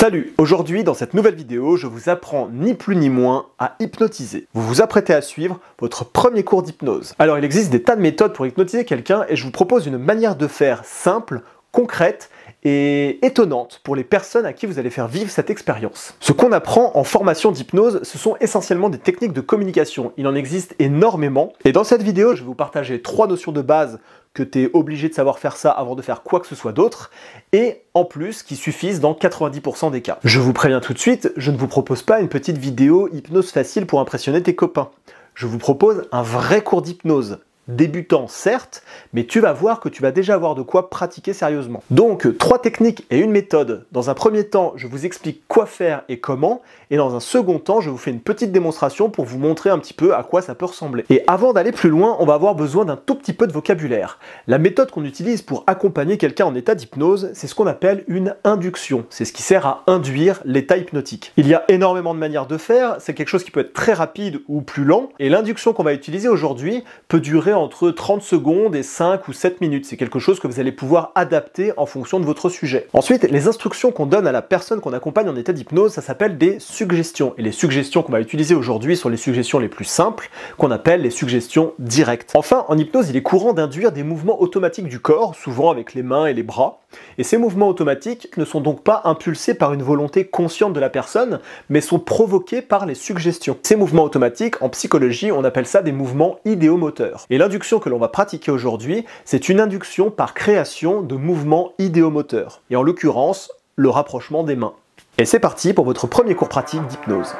Salut, aujourd'hui dans cette nouvelle vidéo, je vous apprends ni plus ni moins à hypnotiser. Vous vous apprêtez à suivre votre premier cours d'hypnose. Alors il existe des tas de méthodes pour hypnotiser quelqu'un et je vous propose une manière de faire simple, concrète et étonnante pour les personnes à qui vous allez faire vivre cette expérience. Ce qu'on apprend en formation d'hypnose, ce sont essentiellement des techniques de communication. Il en existe énormément et dans cette vidéo, je vais vous partager 3 notions de base que tu es obligé de savoir faire ça avant de faire quoi que ce soit d'autre, et en plus qui suffisent dans 90% des cas. Je vous préviens tout de suite, je ne vous propose pas une petite vidéo hypnose facile pour impressionner tes copains. Je vous propose un vrai cours d'hypnose. Débutant certes, mais tu vas voir que tu vas déjà avoir de quoi pratiquer sérieusement. Donc 3 techniques et une méthode. Dans un premier temps, je vous explique quoi faire et comment, et dans un second temps, je vous fais une petite démonstration pour vous montrer un petit peu à quoi ça peut ressembler. Et avant d'aller plus loin, on va avoir besoin d'un tout petit peu de vocabulaire. La méthode qu'on utilise pour accompagner quelqu'un en état d'hypnose, c'est ce qu'on appelle une induction. C'est ce qui sert à induire l'état hypnotique. Il y a énormément de manières de faire, c'est quelque chose qui peut être très rapide ou plus lent, et l'induction qu'on va utiliser aujourd'hui peut durer entre 30 secondes et 5 ou 7 minutes. C'est quelque chose que vous allez pouvoir adapter en fonction de votre sujet. Ensuite, les instructions qu'on donne à la personne qu'on accompagne en état d'hypnose, ça s'appelle des suggestions. Et les suggestions qu'on va utiliser aujourd'hui sont les suggestions les plus simples, qu'on appelle les suggestions directes. Enfin, en hypnose, il est courant d'induire des mouvements automatiques du corps, souvent avec les mains et les bras. Et ces mouvements automatiques ne sont donc pas impulsés par une volonté consciente de la personne, mais sont provoqués par les suggestions. Ces mouvements automatiques, en psychologie, on appelle ça des mouvements idéomoteurs. Et l'induction que l'on va pratiquer aujourd'hui, c'est une induction par création de mouvements idéomoteurs. Et en l'occurrence, le rapprochement des mains. Et c'est parti pour votre premier cours pratique d'hypnose.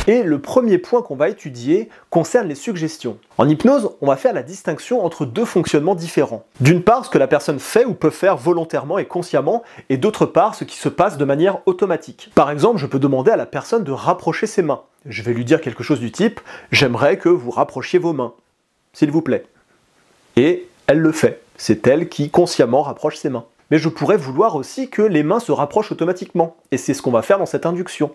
Et le premier point qu'on va étudier concerne les suggestions. En hypnose, on va faire la distinction entre 2 fonctionnements différents. D'une part, ce que la personne fait ou peut faire volontairement et consciemment, et d'autre part, ce qui se passe de manière automatique. Par exemple, je peux demander à la personne de rapprocher ses mains. Je vais lui dire quelque chose du type « J'aimerais que vous rapprochiez vos mains, s'il vous plaît ». Et elle le fait. C'est elle qui consciemment rapproche ses mains. Mais je pourrais vouloir aussi que les mains se rapprochent automatiquement. Et c'est ce qu'on va faire dans cette induction.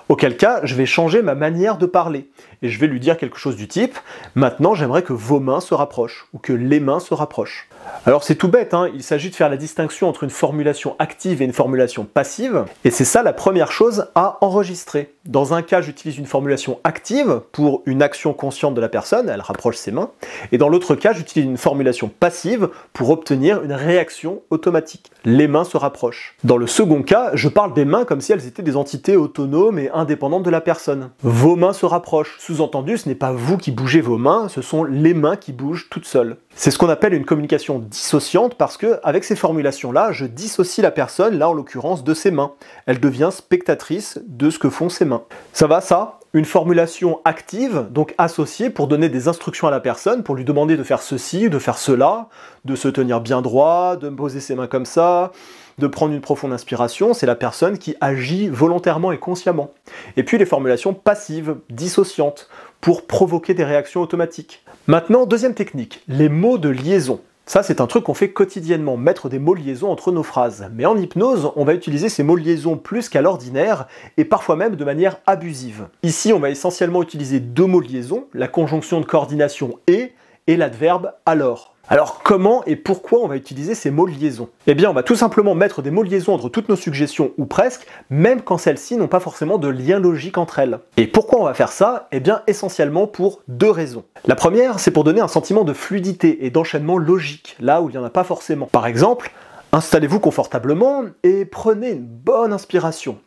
Auquel cas, je vais changer ma manière de parler. Et je vais lui dire quelque chose du type « Maintenant, j'aimerais que vos mains se rapprochent » ou que les mains se rapprochent. Alors c'est tout bête, hein, il s'agit de faire la distinction entre une formulation active et une formulation passive. Et c'est ça la première chose à enregistrer. Dans un cas, j'utilise une formulation active pour une action consciente de la personne, elle rapproche ses mains. Et dans l'autre cas, j'utilise une formulation passive pour obtenir une réaction automatique. Les mains se rapprochent. Dans le second cas, je parle des mains comme si elles étaient des entités autonomes et indépendantes de la personne. Vos mains se rapprochent. Sous-entendu, ce n'est pas vous qui bougez vos mains, ce sont les mains qui bougent toutes seules. C'est ce qu'on appelle une communication dissociante parce que, avec ces formulations-là, je dissocie la personne, là en l'occurrence, de ses mains. Elle devient spectatrice de ce que font ses mains. Ça va, ça ? Une formulation active, donc associée pour donner des instructions à la personne, pour lui demander de faire ceci, de faire cela, de se tenir bien droit, de poser ses mains comme ça, de prendre une profonde inspiration, c'est la personne qui agit volontairement et consciemment. Et puis les formulations passives, dissociantes, pour provoquer des réactions automatiques. Maintenant, deuxième technique, les mots de liaison. Ça, c'est un truc qu'on fait quotidiennement, mettre des mots de liaison entre nos phrases. Mais en hypnose, on va utiliser ces mots de liaison plus qu'à l'ordinaire, et parfois même de manière abusive. Ici, on va essentiellement utiliser 2 mots de liaison, la conjonction de coordination et l'adverbe alors. Alors comment et pourquoi on va utiliser ces mots de liaison? Eh bien on va tout simplement mettre des mots de liaison entre toutes nos suggestions, ou presque, même quand celles-ci n'ont pas forcément de lien logique entre elles. Et pourquoi on va faire ça? Eh bien essentiellement pour 2 raisons. La première, c'est pour donner un sentiment de fluidité et d'enchaînement logique, là où il n'y en a pas forcément. Par exemple, installez-vous confortablement et prenez une bonne inspiration.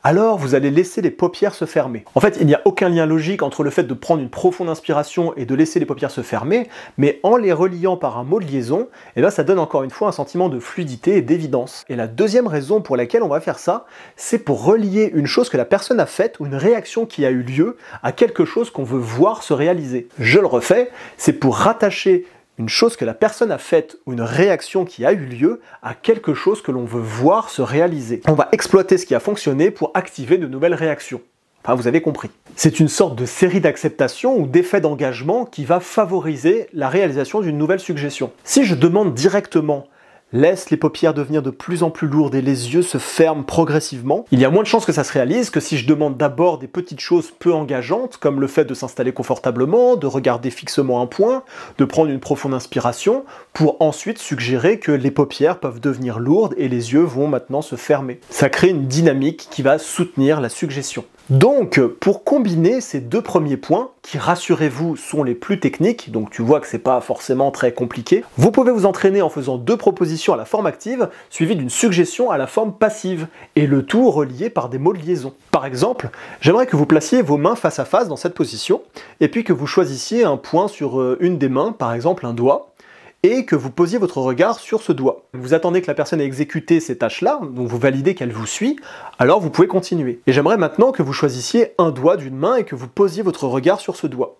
Alors vous allez laisser les paupières se fermer. En fait, il n'y a aucun lien logique entre le fait de prendre une profonde inspiration et de laisser les paupières se fermer, mais en les reliant par un mot de liaison, eh bien, ça donne encore une fois un sentiment de fluidité et d'évidence. Et la deuxième raison pour laquelle on va faire ça, c'est pour relier une chose que la personne a faite ou une réaction qui a eu lieu à quelque chose qu'on veut voir se réaliser. Je le refais, c'est pour rattacher une chose que la personne a faite ou une réaction qui a eu lieu à quelque chose que l'on veut voir se réaliser. On va exploiter ce qui a fonctionné pour activer de nouvelles réactions. Enfin, vous avez compris. C'est une sorte de série d'acceptation ou d'effet d'engagement qui va favoriser la réalisation d'une nouvelle suggestion. Si je demande directement laisse les paupières devenir de plus en plus lourdes et les yeux se ferment progressivement. Il y a moins de chances que ça se réalise que si je demande d'abord des petites choses peu engageantes, comme le fait de s'installer confortablement, de regarder fixement un point, de prendre une profonde inspiration, pour ensuite suggérer que les paupières peuvent devenir lourdes et les yeux vont maintenant se fermer. Ça crée une dynamique qui va soutenir la suggestion. Donc, pour combiner ces deux premiers points, qui rassurez-vous sont les plus techniques, donc tu vois que c'est pas forcément très compliqué, vous pouvez vous entraîner en faisant deux propositions à la forme active, suivies d'une suggestion à la forme passive, et le tout relié par des mots de liaison. Par exemple, j'aimerais que vous placiez vos mains face à face dans cette position, et puis que vous choisissiez un point sur une des mains, par exemple un doigt, et que vous posiez votre regard sur ce doigt. Vous attendez que la personne ait exécuté ces tâches-là, donc vous validez qu'elle vous suit, alors vous pouvez continuer. Et j'aimerais maintenant que vous choisissiez un doigt d'une main et que vous posiez votre regard sur ce doigt.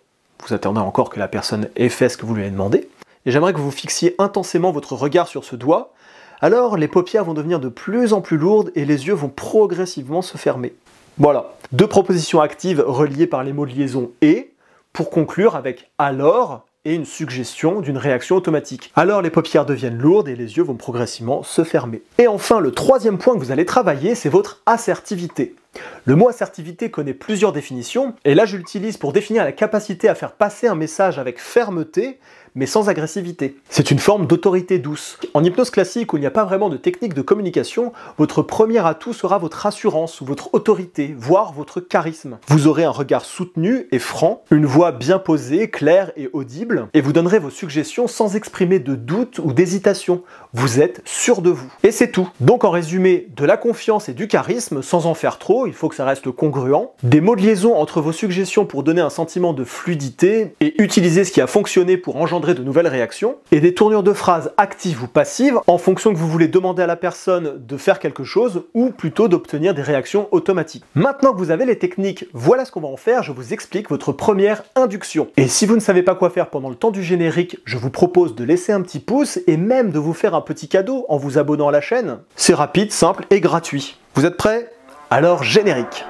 Vous attendez encore que la personne ait fait ce que vous lui avez demandé, et j'aimerais que vous fixiez intensément votre regard sur ce doigt, alors les paupières vont devenir de plus en plus lourdes et les yeux vont progressivement se fermer. Voilà, deux propositions actives reliées par les mots de liaison « et », pour conclure avec « alors », et une suggestion d'une réaction automatique. Alors les paupières deviennent lourdes et les yeux vont progressivement se fermer. Et enfin, le troisième point que vous allez travailler, c'est votre assertivité. Le mot assertivité connaît plusieurs définitions, et là je l'utilise pour définir la capacité à faire passer un message avec fermeté, mais sans agressivité. C'est une forme d'autorité douce. En hypnose classique, où il n'y a pas vraiment de technique de communication, votre premier atout sera votre assurance, ou votre autorité, voire votre charisme. Vous aurez un regard soutenu et franc, une voix bien posée, claire et audible, et vous donnerez vos suggestions sans exprimer de doute ou d'hésitation. Vous êtes sûr de vous. Et c'est tout. Donc en résumé, de la confiance et du charisme, sans en faire trop, il faut que ça reste congruent, des mots de liaison entre vos suggestions pour donner un sentiment de fluidité, et utiliser ce qui a fonctionné pour engendrer de nouvelles réactions, et des tournures de phrases actives ou passives en fonction que vous voulez demander à la personne de faire quelque chose ou plutôt d'obtenir des réactions automatiques. Maintenant que vous avez les techniques, voilà ce qu'on va en faire, je vous explique votre première induction. Et si vous ne savez pas quoi faire pendant le temps du générique, je vous propose de laisser un petit pouce et même de vous faire un petit cadeau en vous abonnant à la chaîne. C'est rapide, simple et gratuit. Vous êtes prêts? Alors générique.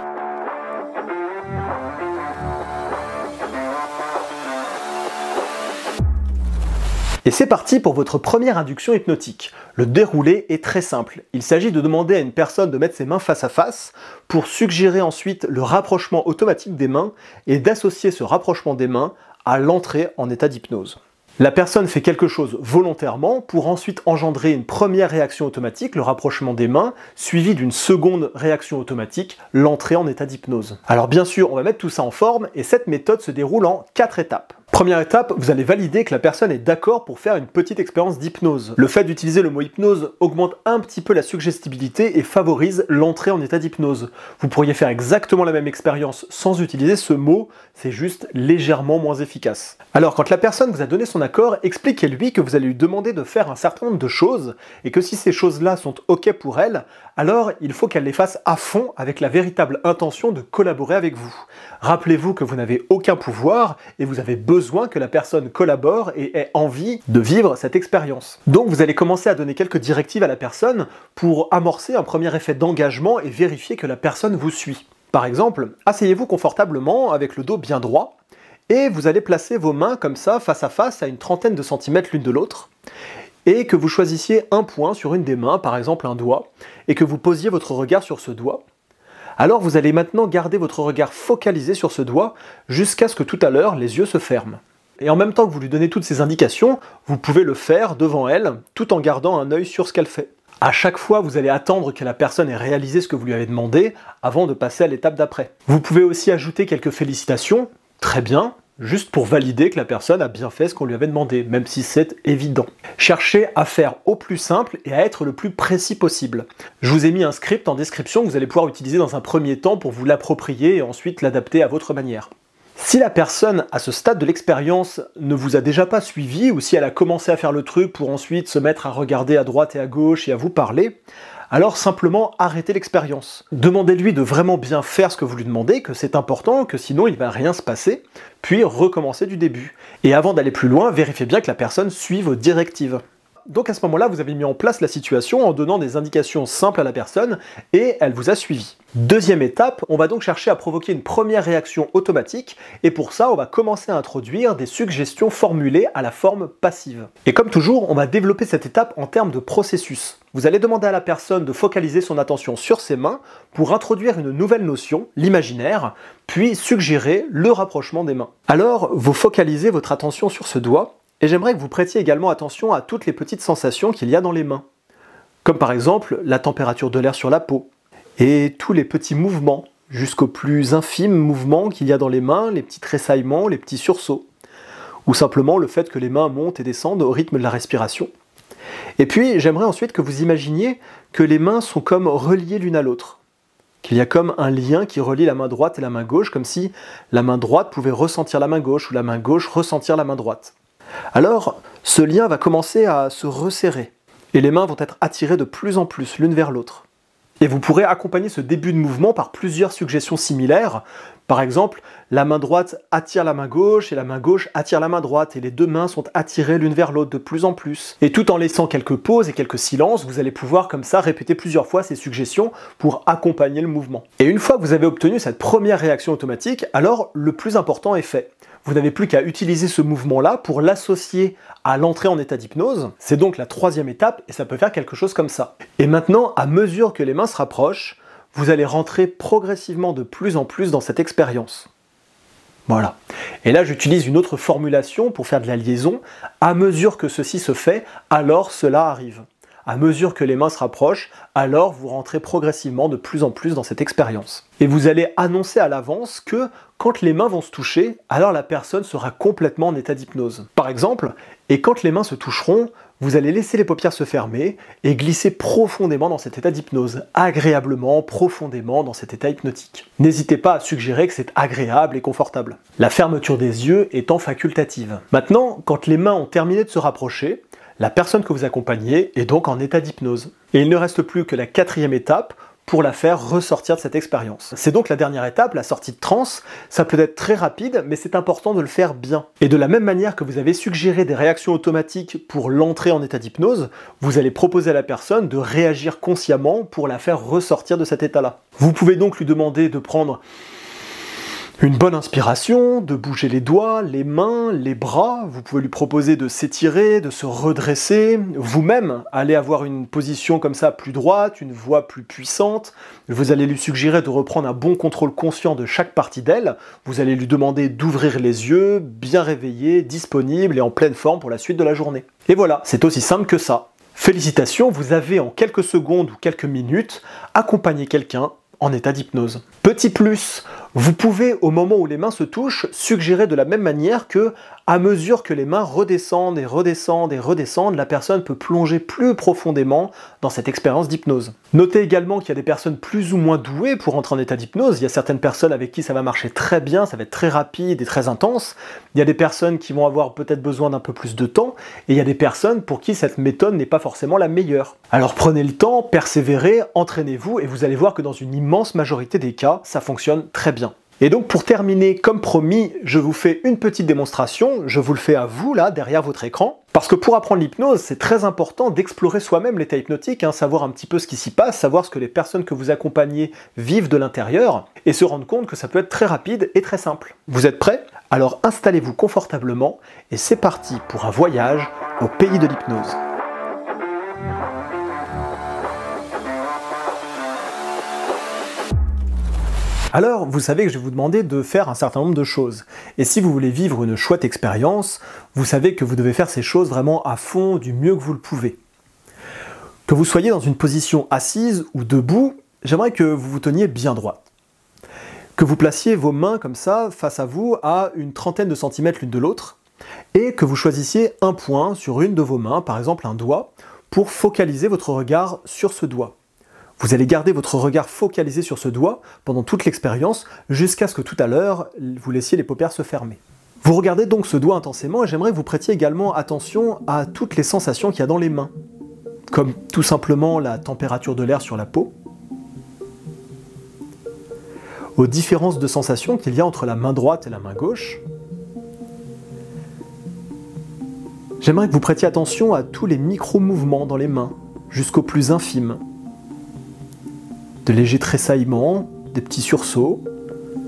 Et c'est parti pour votre première induction hypnotique. Le déroulé est très simple. Il s'agit de demander à une personne de mettre ses mains face à face pour suggérer ensuite le rapprochement automatique des mains et d'associer ce rapprochement des mains à l'entrée en état d'hypnose. La personne fait quelque chose volontairement pour ensuite engendrer une première réaction automatique, le rapprochement des mains, suivi d'une seconde réaction automatique, l'entrée en état d'hypnose. Alors bien sûr, on va mettre tout ça en forme et cette méthode se déroule en 4 étapes. Première étape, vous allez valider que la personne est d'accord pour faire une petite expérience d'hypnose. Le fait d'utiliser le mot hypnose augmente un petit peu la suggestibilité et favorise l'entrée en état d'hypnose. Vous pourriez faire exactement la même expérience sans utiliser ce mot, c'est juste légèrement moins efficace. Alors quand la personne vous a donné son accord, expliquez-lui que vous allez lui demander de faire un certain nombre de choses et que si ces choses-là sont ok pour elle, alors il faut qu'elle les fasse à fond avec la véritable intention de collaborer avec vous. Rappelez-vous que vous n'avez aucun pouvoir et vous avez besoin que la personne collabore et ait envie de vivre cette expérience. Donc vous allez commencer à donner quelques directives à la personne pour amorcer un premier effet d'engagement et vérifier que la personne vous suit. Par exemple, asseyez-vous confortablement avec le dos bien droit et vous allez placer vos mains comme ça face à une trentaine de centimètres l'une de l'autre et que vous choisissiez un point sur une des mains, par exemple un doigt, et que vous posiez votre regard sur ce doigt. Alors vous allez maintenant garder votre regard focalisé sur ce doigt jusqu'à ce que tout à l'heure les yeux se ferment. Et en même temps que vous lui donnez toutes ces indications, vous pouvez le faire devant elle, tout en gardant un œil sur ce qu'elle fait. À chaque fois, vous allez attendre que la personne ait réalisé ce que vous lui avez demandé avant de passer à l'étape d'après. Vous pouvez aussi ajouter quelques félicitations, très bien, juste pour valider que la personne a bien fait ce qu'on lui avait demandé, même si c'est évident. Cherchez à faire au plus simple et à être le plus précis possible. Je vous ai mis un script en description que vous allez pouvoir utiliser dans un premier temps pour vous l'approprier et ensuite l'adapter à votre manière. Si la personne, à ce stade de l'expérience, ne vous a déjà pas suivi, ou si elle a commencé à faire le truc pour ensuite se mettre à regarder à droite et à gauche et à vous parler, alors simplement arrêtez l'expérience. Demandez-lui de vraiment bien faire ce que vous lui demandez, que c'est important, que sinon il ne va rien se passer, puis recommencez du début. Et avant d'aller plus loin, vérifiez bien que la personne suit vos directives. donc à ce moment-là, vous avez mis en place la situation en donnant des indications simples à la personne et elle vous a suivi. Deuxième étape, on va donc chercher à provoquer une première réaction automatique et pour ça, on va commencer à introduire des suggestions formulées à la forme passive. Et comme toujours, on va développer cette étape en termes de processus. Vous allez demander à la personne de focaliser son attention sur ses mains pour introduire une nouvelle notion, l'imaginaire, puis suggérer le rapprochement des mains. Alors, vous focalisez votre attention sur ce doigt et j'aimerais que vous prêtiez également attention à toutes les petites sensations qu'il y a dans les mains, comme par exemple la température de l'air sur la peau, et tous les petits mouvements, jusqu'aux plus infimes mouvements qu'il y a dans les mains, les petits tressaillements, les petits sursauts, ou simplement le fait que les mains montent et descendent au rythme de la respiration. Et puis, j'aimerais ensuite que vous imaginiez que les mains sont comme reliées l'une à l'autre, qu'il y a comme un lien qui relie la main droite et la main gauche, comme si la main droite pouvait ressentir la main gauche, ou la main gauche ressentir la main droite. Alors, ce lien va commencer à se resserrer, et les mains vont être attirées de plus en plus l'une vers l'autre. Et vous pourrez accompagner ce début de mouvement par plusieurs suggestions similaires. Par exemple, la main droite attire la main gauche et la main gauche attire la main droite et les deux mains sont attirées l'une vers l'autre de plus en plus. Et tout en laissant quelques pauses et quelques silences, vous allez pouvoir comme ça répéter plusieurs fois ces suggestions pour accompagner le mouvement. Et une fois que vous avez obtenu cette première réaction automatique, alors le plus important est fait. Vous n'avez plus qu'à utiliser ce mouvement-là pour l'associer à l'entrée en état d'hypnose. C'est donc la troisième étape et ça peut faire quelque chose comme ça. Et maintenant, à mesure que les mains se rapprochent, vous allez rentrer progressivement de plus en plus dans cette expérience. Voilà. Et là, j'utilise une autre formulation pour faire de la liaison. À mesure que ceci se fait, alors cela arrive. À mesure que les mains se rapprochent, alors vous rentrez progressivement de plus en plus dans cette expérience. Et vous allez annoncer à l'avance que quand les mains vont se toucher, alors la personne sera complètement en état d'hypnose. Par exemple, et quand les mains se toucheront, vous allez laisser les paupières se fermer et glisser profondément dans cet état d'hypnose, agréablement, profondément dans cet état hypnotique. N'hésitez pas à suggérer que c'est agréable et confortable. La fermeture des yeux étant facultative. Maintenant, quand les mains ont terminé de se rapprocher, la personne que vous accompagnez est donc en état d'hypnose. Et il ne reste plus que la quatrième étape pour la faire ressortir de cette expérience. C'est donc la dernière étape, la sortie de transe. Ça peut être très rapide, mais c'est important de le faire bien. Et de la même manière que vous avez suggéré des réactions automatiques pour l'entrée en état d'hypnose, vous allez proposer à la personne de réagir consciemment pour la faire ressortir de cet état-là. Vous pouvez donc lui demander de prendre une bonne inspiration, de bouger les doigts, les mains, les bras. Vous pouvez lui proposer de s'étirer, de se redresser. Vous-même allez avoir une position comme ça plus droite, une voix plus puissante. Vous allez lui suggérer de reprendre un bon contrôle conscient de chaque partie d'elle. Vous allez lui demander d'ouvrir les yeux, bien réveillé, disponible et en pleine forme pour la suite de la journée. Et voilà, c'est aussi simple que ça. Félicitations, vous avez en quelques secondes ou quelques minutes accompagné quelqu'un en état d'hypnose. Petit plus, vous pouvez, au moment où les mains se touchent, suggérer de la même manière que, à mesure que les mains redescendent et redescendent et redescendent, la personne peut plonger plus profondément dans cette expérience d'hypnose. Notez également qu'il y a des personnes plus ou moins douées pour entrer en état d'hypnose. Il y a certaines personnes avec qui ça va marcher très bien, ça va être très rapide et très intense. Il y a des personnes qui vont avoir peut-être besoin d'un peu plus de temps, et il y a des personnes pour qui cette méthode n'est pas forcément la meilleure. Alors prenez le temps, persévérez, entraînez-vous, et vous allez voir que dans une immense majorité des cas, ça fonctionne très bien. Et donc pour terminer, comme promis, je vous fais une petite démonstration, je vous le fais à vous là, derrière votre écran, parce que pour apprendre l'hypnose, c'est très important d'explorer soi-même l'état hypnotique, savoir un petit peu ce qui s'y passe, savoir ce que les personnes que vous accompagnez vivent de l'intérieur, et se rendre compte que ça peut être très rapide et très simple. Vous êtes prêts? Alors installez-vous confortablement, et c'est parti pour un voyage au pays de l'hypnose. Alors, vous savez que je vais vous demander de faire un certain nombre de choses. Et si vous voulez vivre une chouette expérience, vous savez que vous devez faire ces choses vraiment à fond, du mieux que vous le pouvez. Que vous soyez dans une position assise ou debout, j'aimerais que vous vous teniez bien droit. Que vous placiez vos mains comme ça, face à vous, à une trentaine de centimètres l'une de l'autre, et que vous choisissiez un point sur une de vos mains, par exemple un doigt, pour focaliser votre regard sur ce doigt. Vous allez garder votre regard focalisé sur ce doigt pendant toute l'expérience, jusqu'à ce que tout à l'heure, vous laissiez les paupières se fermer. Vous regardez donc ce doigt intensément et j'aimerais que vous prêtiez également attention à toutes les sensations qu'il y a dans les mains, comme tout simplement la température de l'air sur la peau, aux différences de sensations qu'il y a entre la main droite et la main gauche. J'aimerais que vous prêtiez attention à tous les micro-mouvements dans les mains, jusqu'aux plus infimes. De légers tressaillements, des petits sursauts,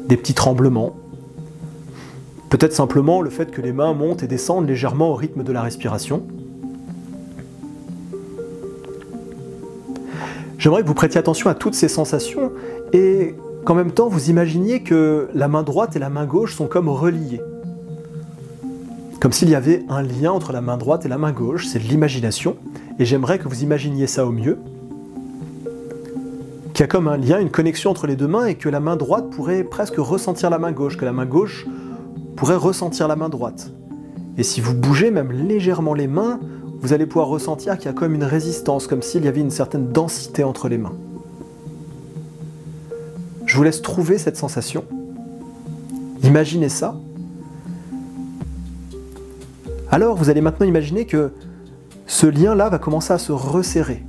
des petits tremblements. Peut-être simplement le fait que les mains montent et descendent légèrement au rythme de la respiration. J'aimerais que vous prêtiez attention à toutes ces sensations et qu'en même temps vous imaginiez que la main droite et la main gauche sont comme reliées. Comme s'il y avait un lien entre la main droite et la main gauche, c'est de l'imagination, et j'aimerais que vous imaginiez ça au mieux. Qu'il y a comme un lien, une connexion entre les deux mains, et que la main droite pourrait presque ressentir la main gauche, que la main gauche pourrait ressentir la main droite. Et si vous bougez même légèrement les mains, vous allez pouvoir ressentir qu'il y a comme une résistance, comme s'il y avait une certaine densité entre les mains. Je vous laisse trouver cette sensation. Imaginez ça. Alors vous allez maintenant imaginer que ce lien-là va commencer à se resserrer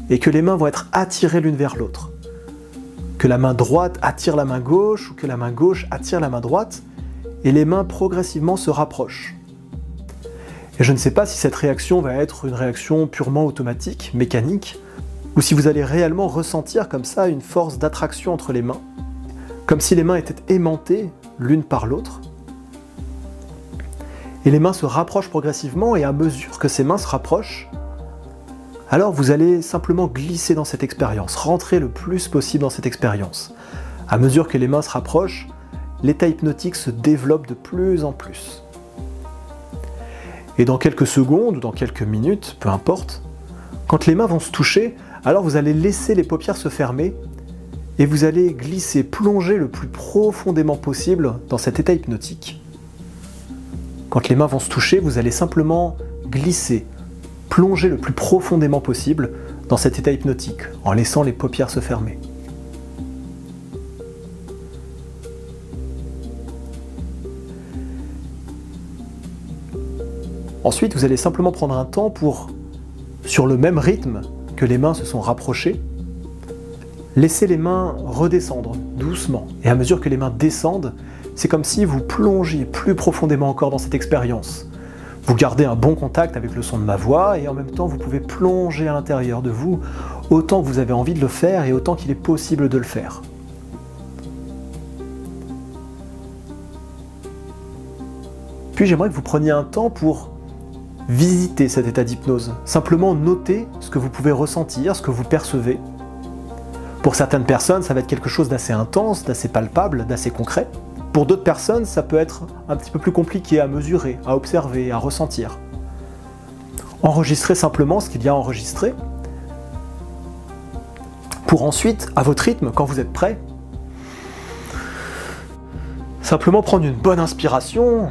et que les mains vont être attirées l'une vers l'autre. Que la main droite attire la main gauche ou que la main gauche attire la main droite et les mains progressivement se rapprochent. Et je ne sais pas si cette réaction va être une réaction purement automatique, mécanique, ou si vous allez réellement ressentir comme ça une force d'attraction entre les mains, comme si les mains étaient aimantées l'une par l'autre. Et les mains se rapprochent progressivement et à mesure que ces mains se rapprochent, alors vous allez simplement glisser dans cette expérience, rentrer le plus possible dans cette expérience. À mesure que les mains se rapprochent, l'état hypnotique se développe de plus en plus. Et dans quelques secondes ou dans quelques minutes, peu importe, quand les mains vont se toucher, alors vous allez laisser les paupières se fermer et vous allez glisser, plonger le plus profondément possible dans cet état hypnotique. Quand les mains vont se toucher, vous allez simplement glisser, plonger le plus profondément possible dans cet état hypnotique, en laissant les paupières se fermer. Ensuite, vous allez simplement prendre un temps pour, sur le même rythme que les mains se sont rapprochées, laisser les mains redescendre doucement. Et à mesure que les mains descendent, c'est comme si vous plongiez plus profondément encore dans cette expérience. Vous gardez un bon contact avec le son de ma voix et en même temps vous pouvez plonger à l'intérieur de vous autant que vous avez envie de le faire et autant qu'il est possible de le faire. Puis j'aimerais que vous preniez un temps pour visiter cet état d'hypnose. Simplement noter ce que vous pouvez ressentir, ce que vous percevez. Pour certaines personnes, ça va être quelque chose d'assez intense, d'assez palpable, d'assez concret. Pour d'autres personnes, ça peut être un petit peu plus compliqué à mesurer, à observer, à ressentir. Enregistrez simplement ce qu'il y a à enregistrer, pour ensuite, à votre rythme, quand vous êtes prêt, simplement prendre une bonne inspiration,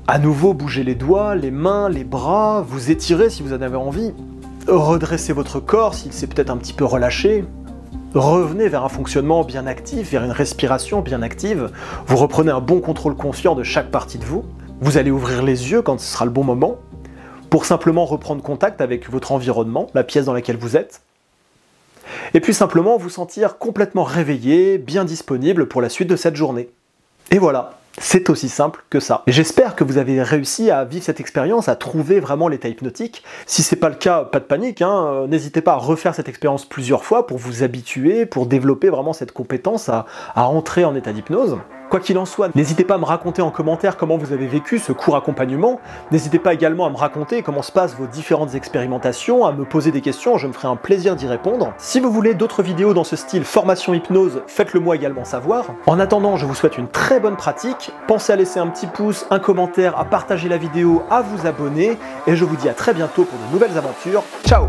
à nouveau bouger les doigts, les mains, les bras, vous étirer si vous en avez envie, redresser votre corps s'il s'est peut-être un petit peu relâché, revenez vers un fonctionnement bien actif, vers une respiration bien active, vous reprenez un bon contrôle conscient de chaque partie de vous, vous allez ouvrir les yeux quand ce sera le bon moment, pour simplement reprendre contact avec votre environnement, la pièce dans laquelle vous êtes, et puis simplement vous sentir complètement réveillé, bien disponible pour la suite de cette journée. Et voilà, c'est aussi simple que ça. Et j'espère que vous avez réussi à vivre cette expérience, à trouver vraiment l'état hypnotique. Si c'est pas le cas, pas de panique, hein, n'hésitez pas à refaire cette expérience plusieurs fois pour vous habituer, pour développer vraiment cette compétence à entrer en état d'hypnose. Quoi qu'il en soit, n'hésitez pas à me raconter en commentaire comment vous avez vécu ce court accompagnement. N'hésitez pas également à me raconter comment se passent vos différentes expérimentations, à me poser des questions, je me ferai un plaisir d'y répondre. Si vous voulez d'autres vidéos dans ce style formation hypnose, faites-le moi également savoir. En attendant, je vous souhaite une très bonne pratique. Pensez à laisser un petit pouce, un commentaire, à partager la vidéo, à vous abonner. Et je vous dis à très bientôt pour de nouvelles aventures. Ciao!